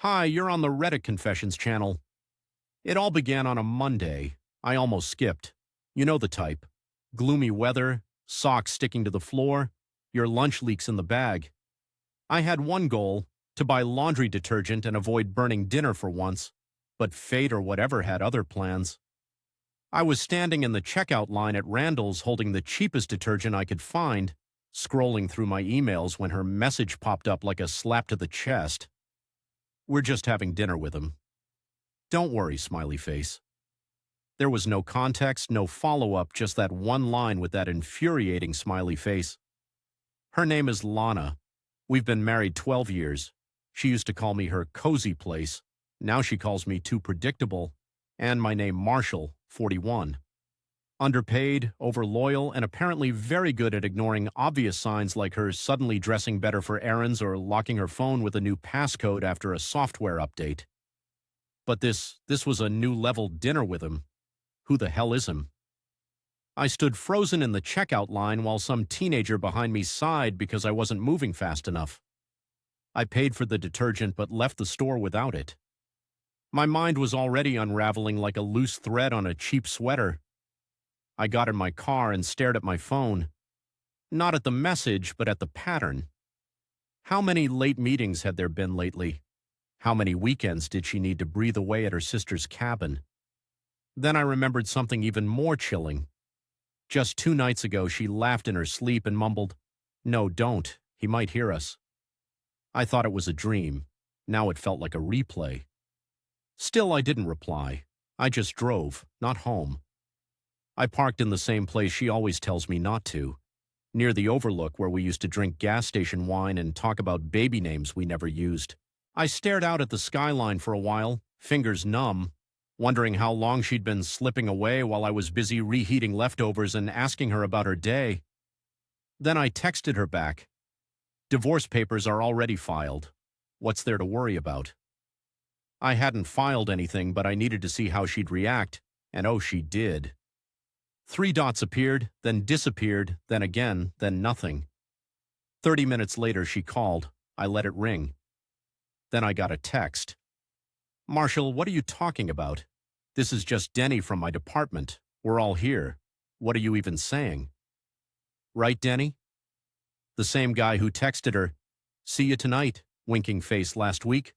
Hi, you're on the Reddit Confessions channel. It all began on a Monday. I almost skipped. You know the type. Gloomy weather, socks sticking to the floor, your lunch leaks in the bag. I had one goal, to buy laundry detergent and avoid burning dinner for once, but fate or whatever had other plans. I was standing in the checkout line at Randall's holding the cheapest detergent I could find, scrolling through my emails when her message popped up like a slap to the chest. We're just having dinner with him. Don't worry, smiley face. There was no context, no follow-up, just that one line with that infuriating smiley face. Her name is Lana. We've been married 12 years. She used to call me her cozy place. Now she calls me too predictable. And my name Marshall, 41. Underpaid, over-loyal, and apparently very good at ignoring obvious signs like her suddenly dressing better for errands or locking her phone with a new passcode after a software update. But this was a new-level dinner with him. Who the hell is him? I stood frozen in the checkout line while some teenager behind me sighed because I wasn't moving fast enough. I paid for the detergent but left the store without it. My mind was already unraveling like a loose thread on a cheap sweater. I got in my car and stared at my phone. Not at the message, but at the pattern. How many late meetings had there been lately? How many weekends did she need to breathe away at her sister's cabin? Then I remembered something even more chilling. Just 2 nights ago, she laughed in her sleep and mumbled, "No, don't. He might hear us." I thought it was a dream. Now it felt like a replay. Still, I didn't reply. I just drove, not home. I parked in the same place she always tells me not to, near the overlook where we used to drink gas station wine and talk about baby names we never used. I stared out at the skyline for a while, fingers numb, wondering how long she'd been slipping away while I was busy reheating leftovers and asking her about her day. Then I texted her back. Divorce papers are already filed. What's there to worry about? I hadn't filed anything, but I needed to see how she'd react, and oh, she did. 3 dots appeared, then disappeared, then again, then nothing. 30 minutes later, she called. I let it ring. Then I got a text. "Marshall, what are you talking about? This is just Denny from my department. We're all here. What are you even saying?" "Right, Denny?" The same guy who texted her, "See you tonight," winking face last week.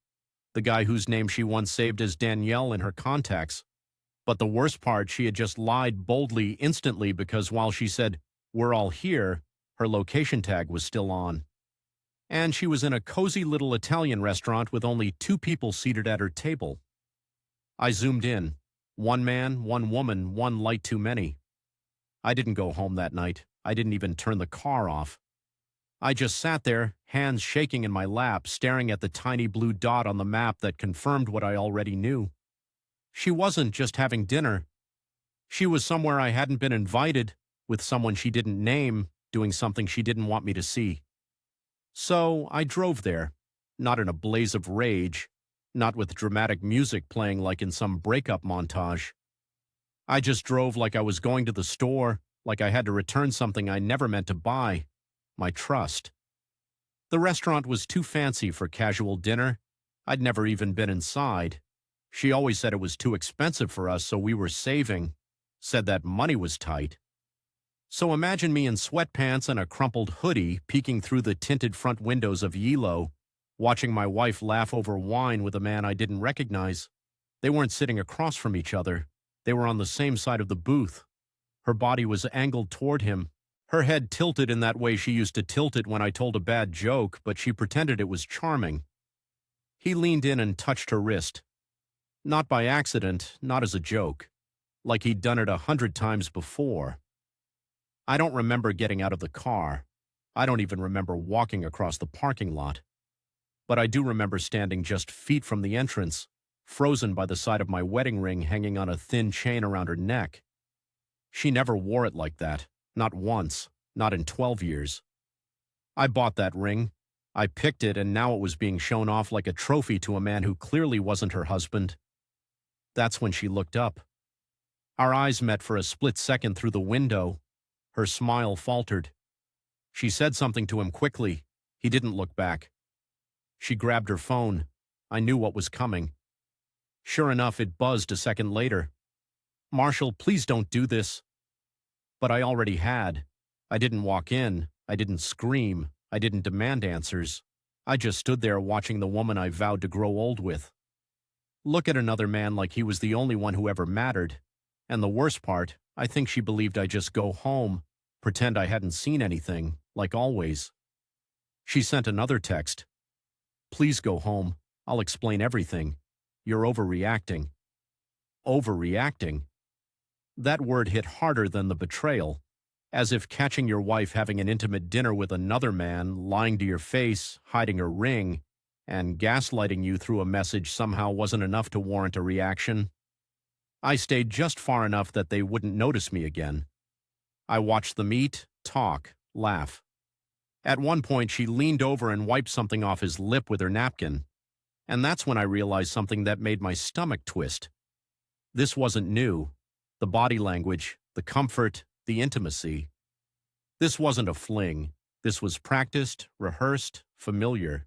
The guy whose name she once saved as Danielle in her contacts. But the worst part, she had just lied boldly instantly because while she said, "We're all here," her location tag was still on. And she was in a cozy little Italian restaurant with only 2 people seated at her table. I zoomed in. 1 man, 1 woman, 1 light too many. I didn't go home that night. I didn't even turn the car off. I just sat there, hands shaking in my lap, staring at the tiny blue dot on the map that confirmed what I already knew. She wasn't just having dinner. She was somewhere I hadn't been invited, with someone she didn't name, doing something she didn't want me to see. So I drove there, not in a blaze of rage, not with dramatic music playing like in some breakup montage. I just drove like I was going to the store, like I had to return something I never meant to buy, my trust. The restaurant was too fancy for casual dinner. I'd never even been inside. She always said it was too expensive for us, so we were saving, said that money was tight. So imagine me in sweatpants and a crumpled hoodie peeking through the tinted front windows of Yilo, watching my wife laugh over wine with a man I didn't recognize. They weren't sitting across from each other. They were on the same side of the booth. Her body was angled toward him. Her head tilted in that way she used to tilt it when I told a bad joke, but she pretended it was charming. He leaned in and touched her wrist. Not by accident, not as a joke. Like he'd done it 100 times before. I don't remember getting out of the car. I don't even remember walking across the parking lot. But I do remember standing just feet from the entrance, frozen by the sight of my wedding ring hanging on a thin chain around her neck. She never wore it like that. Not once. Not in 12 years. I bought that ring. I picked it, and now it was being shown off like a trophy to a man who clearly wasn't her husband. That's when she looked up. Our eyes met for a split second through the window. Her smile faltered. She said something to him quickly. He didn't look back. She grabbed her phone. I knew what was coming. Sure enough, it buzzed a second later. "Marshall, please don't do this." But I already had. I didn't walk in. I didn't scream. I didn't demand answers. I just stood there watching the woman I vowed to grow old with. Look at another man like he was the only one who ever mattered. And the worst part, I think she believed I'd just go home, pretend I hadn't seen anything, like always. She sent another text. "Please go home. I'll explain everything. You're overreacting." Overreacting? That word hit harder than the betrayal, as if catching your wife having an intimate dinner with another man, lying to your face, hiding her ring, and gaslighting you through a message somehow wasn't enough to warrant a reaction. I stayed just far enough that they wouldn't notice me again. I watched them eat, talk, laugh. At one point, she leaned over and wiped something off his lip with her napkin. And that's when I realized something that made my stomach twist. This wasn't new. The body language, the comfort, the intimacy. This wasn't a fling. This was practiced, rehearsed, familiar.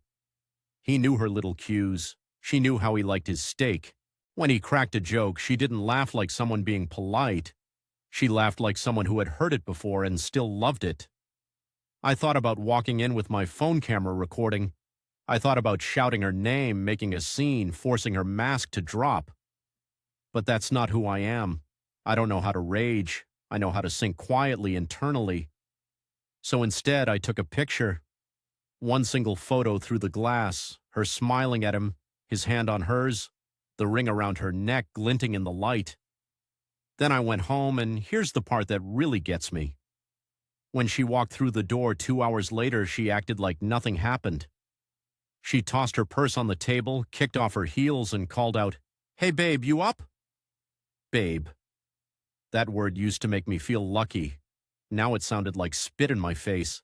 He knew her little cues. She knew how he liked his steak. When he cracked a joke, she didn't laugh like someone being polite. She laughed like someone who had heard it before and still loved it. I thought about walking in with my phone camera recording. I thought about shouting her name, making a scene, forcing her mask to drop. But that's not who I am. I don't know how to rage. I know how to sink quietly internally. So instead, I took a picture. One single photo through the glass, her smiling at him, his hand on hers, the ring around her neck glinting in the light. Then I went home, and here's the part that really gets me. When she walked through the door 2 hours later, she acted like nothing happened. She tossed her purse on the table, kicked off her heels, and called out, "Hey, babe, you up?" Babe. That word used to make me feel lucky. Now it sounded like spit in my face.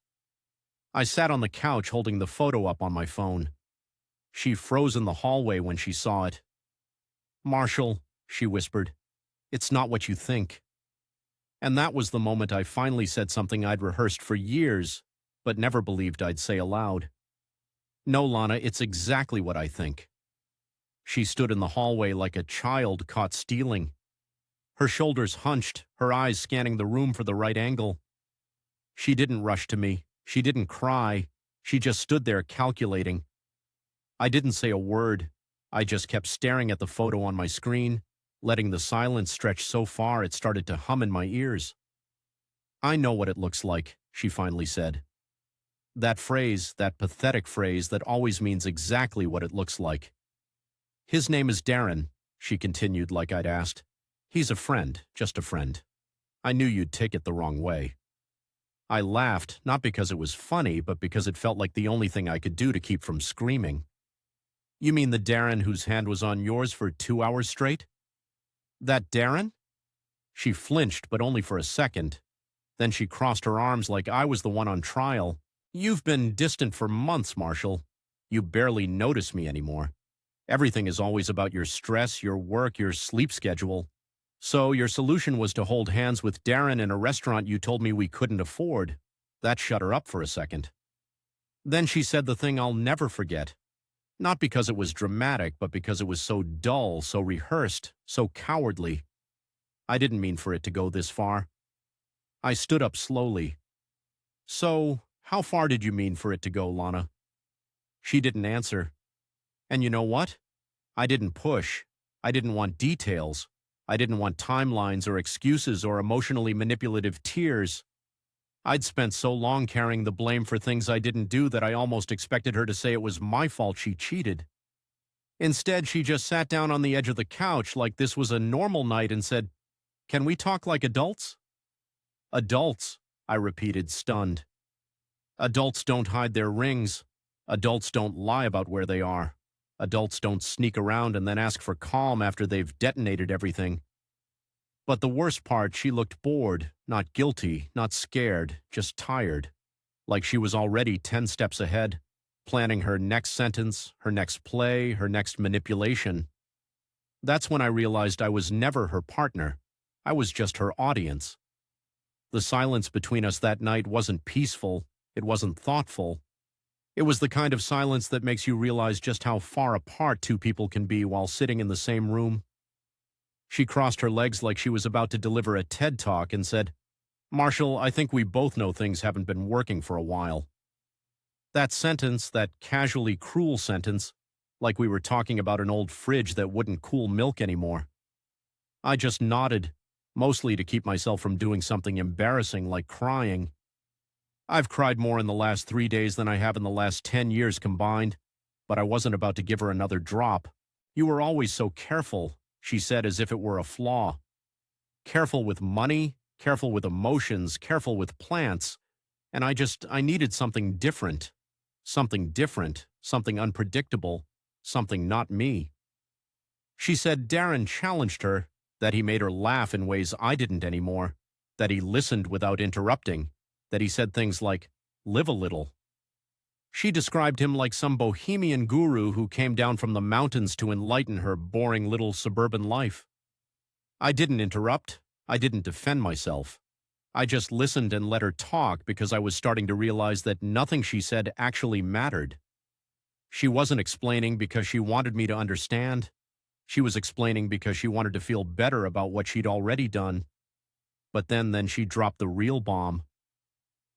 I sat on the couch holding the photo up on my phone. She froze in the hallway when she saw it. "Marshall," she whispered, "it's not what you think." And that was the moment I finally said something I'd rehearsed for years, but never believed I'd say aloud. "No, Lana, it's exactly what I think." She stood in the hallway like a child caught stealing. Her shoulders hunched, her eyes scanning the room for the right angle. She didn't rush to me. She didn't cry. She just stood there calculating. I didn't say a word. I just kept staring at the photo on my screen, letting the silence stretch so far it started to hum in my ears. "I know what it looks like," she finally said. That phrase, that pathetic phrase that always means exactly what it looks like. "His name is Darren," she continued like I'd asked. "He's a friend, just a friend. I knew you'd take it the wrong way." I laughed, not because it was funny, but because it felt like the only thing I could do to keep from screaming. "You mean the Darren whose hand was on yours for 2 hours straight?" "That Darren?" She flinched, but only for a second. Then she crossed her arms like I was the one on trial. "You've been distant for months, Marshall. You barely notice me anymore. Everything is always about your stress, your work, your sleep schedule. So your solution was to hold hands with Darren in a restaurant you told me we couldn't afford. That shut her up for a second. Then she said the thing I'll never forget. Not because it was dramatic, but because it was so dull, so rehearsed, so cowardly. I didn't mean for it to go this far." I stood up slowly. "So, how far did you mean for it to go, Lana?" She didn't answer. And you know what? I didn't push. I didn't want details. I didn't want timelines or excuses or emotionally manipulative tears. I'd spent so long carrying the blame for things I didn't do that I almost expected her to say it was my fault she cheated. Instead, she just sat down on the edge of the couch like this was a normal night and said, "Can we talk like adults?" "Adults," I repeated, stunned. "Adults don't hide their rings. Adults don't lie about where they are. Adults don't sneak around and then ask for calm after they've detonated everything." But the worst part, she looked bored, not guilty, not scared, just tired. Like she was already 10 steps ahead, planning her next sentence, her next play, her next manipulation. That's when I realized I was never her partner. I was just her audience. The silence between us that night wasn't peaceful. It wasn't thoughtful. It was the kind of silence that makes you realize just how far apart two people can be while sitting in the same room. She crossed her legs like she was about to deliver a TED Talk and said, "Marshall, I think we both know things haven't been working for a while." That sentence, that casually cruel sentence, like we were talking about an old fridge that wouldn't cool milk anymore. I just nodded, mostly to keep myself from doing something embarrassing like crying. I've cried more in the last 3 days than I have in the last 10 years combined, but I wasn't about to give her another drop. "You were always so careful," she said as if it were a flaw. Careful with money, careful with emotions, careful with plants, and I needed something different. Something different, something unpredictable, something not me. She said Darren challenged her, that he made her laugh in ways I didn't anymore, that he listened without interrupting, that he said things like, "Live a little." She described him like some bohemian guru who came down from the mountains to enlighten her boring little suburban life. I didn't interrupt. I didn't defend myself. I just listened and let her talk because I was starting to realize that nothing she said actually mattered. She wasn't explaining because she wanted me to understand. She was explaining because she wanted to feel better about what she'd already done. But then she dropped the real bomb.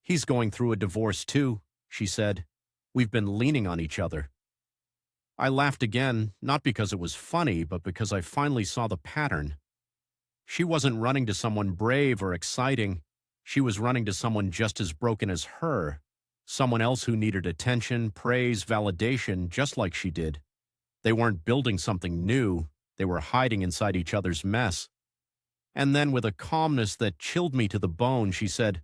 "He's going through a divorce too," she said. "We've been leaning on each other." I laughed again, not because it was funny, but because I finally saw the pattern. She wasn't running to someone brave or exciting. She was running to someone just as broken as her, someone else who needed attention, praise, validation, just like she did. They weren't building something new. They were hiding inside each other's mess. And then, with a calmness that chilled me to the bone, she said,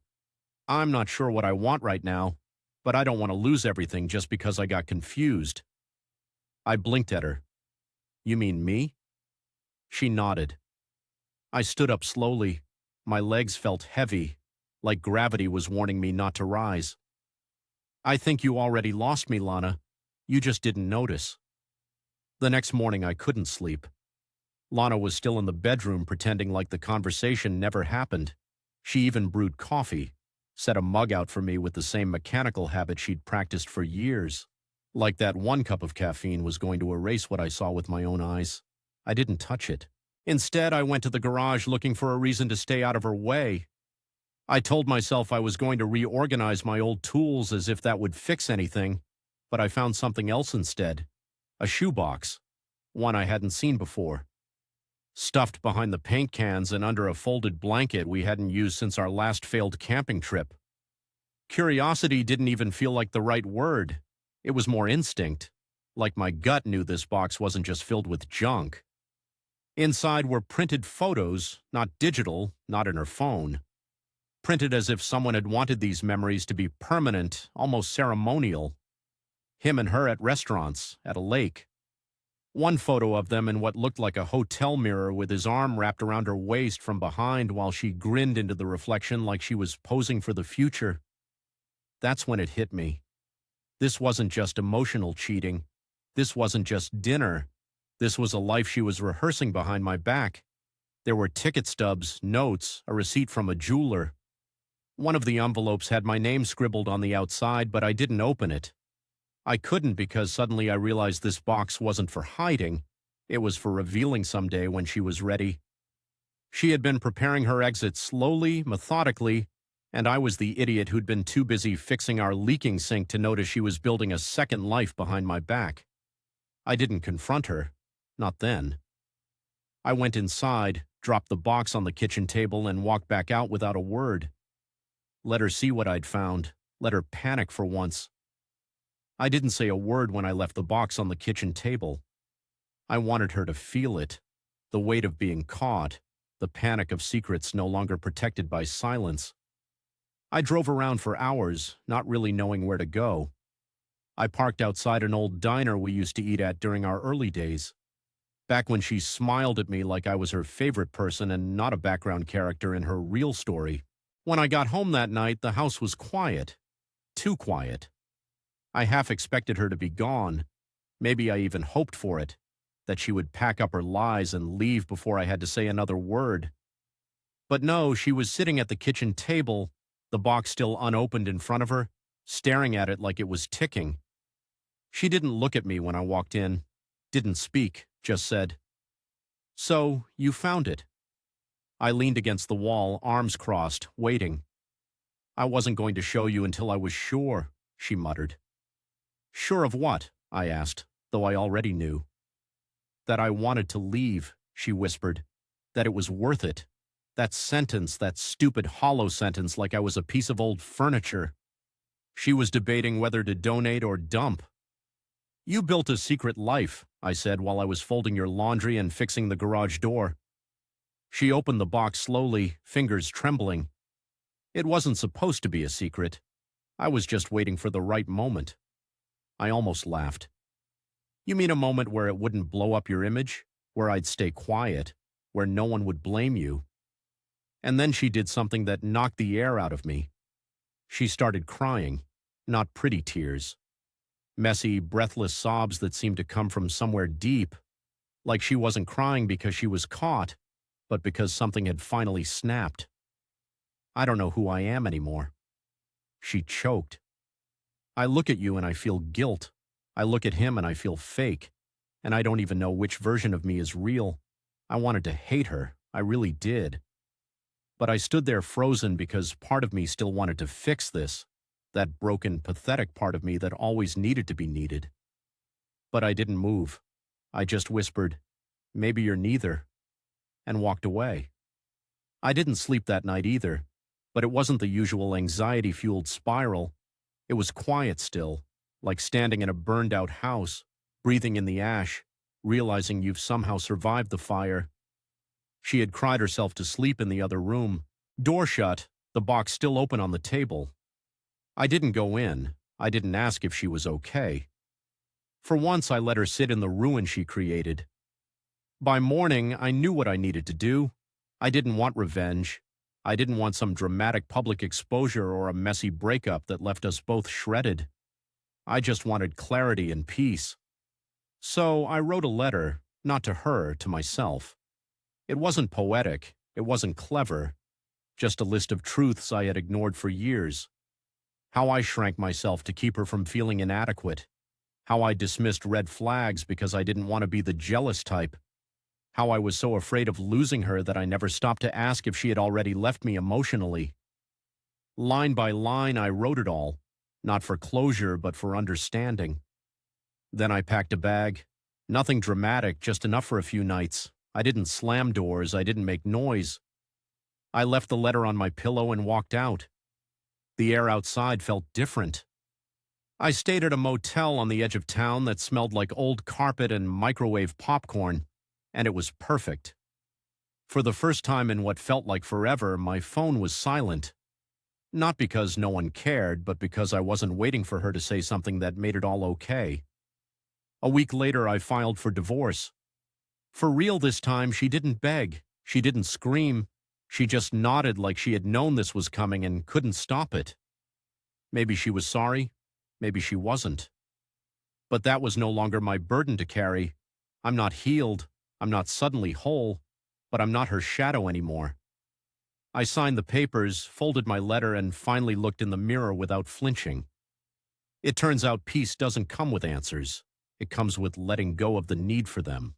"I'm not sure what I want right now, but I don't want to lose everything just because I got confused." I blinked at her. "You mean me?" She nodded. I stood up slowly. My legs felt heavy, like gravity was warning me not to rise. "I think you already lost me, Lana. You just didn't notice." The next morning I couldn't sleep. Lana was still in the bedroom pretending like the conversation never happened. She even brewed coffee, set a mug out for me with the same mechanical habit she'd practiced for years. Like that one cup of caffeine was going to erase what I saw with my own eyes. I didn't touch it. Instead, I went to the garage looking for a reason to stay out of her way. I told myself I was going to reorganize my old tools as if that would fix anything, but I found something else instead. A shoebox, one I hadn't seen before. Stuffed behind the paint cans and under a folded blanket we hadn't used since our last failed camping trip. Curiosity didn't even feel like the right word. It was more instinct, like my gut knew this box wasn't just filled with junk. Inside were printed photos, not digital, not in her phone. Printed as if someone had wanted these memories to be permanent, almost ceremonial. Him and her at restaurants, at a lake. One photo of them in what looked like a hotel mirror with his arm wrapped around her waist from behind while she grinned into the reflection like she was posing for the future. That's when it hit me. This wasn't just emotional cheating. This wasn't just dinner. This was a life she was rehearsing behind my back. There were ticket stubs, notes, a receipt from a jeweler. One of the envelopes had my name scribbled on the outside, but I didn't open it. I couldn't because suddenly I realized this box wasn't for hiding. It was for revealing someday when she was ready. She had been preparing her exit slowly, methodically, and I was the idiot who'd been too busy fixing our leaking sink to notice she was building a second life behind my back. I didn't confront her. Not then. I went inside, dropped the box on the kitchen table, and walked back out without a word. Let her see what I'd found. Let her panic for once. I didn't say a word when I left the box on the kitchen table. I wanted her to feel it, the weight of being caught, the panic of secrets no longer protected by silence. I drove around for hours, not really knowing where to go. I parked outside an old diner we used to eat at during our early days, back when she smiled at me like I was her favorite person and not a background character in her real story. When I got home that night, the house was quiet. Too quiet. I half expected her to be gone. Maybe I even hoped for it, that she would pack up her lies and leave before I had to say another word. But no, she was sitting at the kitchen table, the box still unopened in front of her, staring at it like it was ticking. She didn't look at me when I walked in, didn't speak, just said, "So, you found it." I leaned against the wall, arms crossed, waiting. "I wasn't going to show you until I was sure," she muttered. "Sure of what?" I asked, though I already knew. "That I wanted to leave," she whispered. "That it was worth it. That sentence, that stupid hollow sentence, like I was a piece of old furniture." She was debating whether to donate or dump. "You built a secret life," I said while I was folding your laundry and fixing the garage door. She opened the box slowly, fingers trembling. It wasn't supposed to be a secret. I was just waiting for the right moment. I almost laughed. "You mean a moment where it wouldn't blow up your image? Where I'd stay quiet? Where no one would blame you?" And then she did something that knocked the air out of me. She started crying, not pretty tears. Messy, breathless sobs that seemed to come from somewhere deep, like she wasn't crying because she was caught, but because something had finally snapped. "I don't know who I am anymore." She choked. "I look at you and I feel guilt. I look at him and I feel fake. And I don't even know which version of me is real." I wanted to hate her. I really did. But I stood there frozen because part of me still wanted to fix this, that broken, pathetic part of me that always needed to be needed. But I didn't move. I just whispered, "Maybe you're neither," and walked away. I didn't sleep that night either, but it wasn't the usual anxiety-fueled spiral. It was quiet still, like standing in a burned-out house, breathing in the ash, realizing you've somehow survived the fire. She had cried herself to sleep in the other room, door shut, the box still open on the table. I didn't go in. I didn't ask if she was okay. For once, I let her sit in the ruin she created. By morning, I knew what I needed to do. I didn't want revenge. I didn't want some dramatic public exposure or a messy breakup that left us both shredded. I just wanted clarity and peace. So I wrote a letter, not to her, to myself. It wasn't poetic. It wasn't clever. Just a list of truths I had ignored for years. How I shrank myself to keep her from feeling inadequate. How I dismissed red flags because I didn't want to be the jealous type. How I was so afraid of losing her that I never stopped to ask if she had already left me emotionally. Line by line, I wrote it all, not for closure, but for understanding. Then I packed a bag. Nothing dramatic, just enough for a few nights. I didn't slam doors, I didn't make noise. I left the letter on my pillow and walked out. The air outside felt different. I stayed at a motel on the edge of town that smelled like old carpet and microwave popcorn, and it was perfect. For the first time in what felt like forever, my phone was silent. Not because no one cared, but because I wasn't waiting for her to say something that made it all okay. A week later, I filed for divorce. For real this time, she didn't beg. She didn't scream. She just nodded like she had known this was coming and couldn't stop it. Maybe she was sorry. Maybe she wasn't. But that was no longer my burden to carry. I'm not healed. I'm not suddenly whole. But I'm not her shadow anymore. I signed the papers, folded my letter, and finally looked in the mirror without flinching. It turns out peace doesn't come with answers. It comes with letting go of the need for them.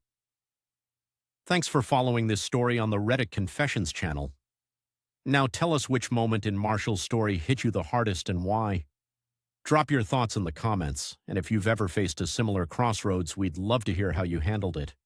Thanks for following this story on the Reddit Confessions channel. Now tell us which moment in Marshall's story hit you the hardest and why. Drop your thoughts in the comments, and if you've ever faced a similar crossroads, we'd love to hear how you handled it.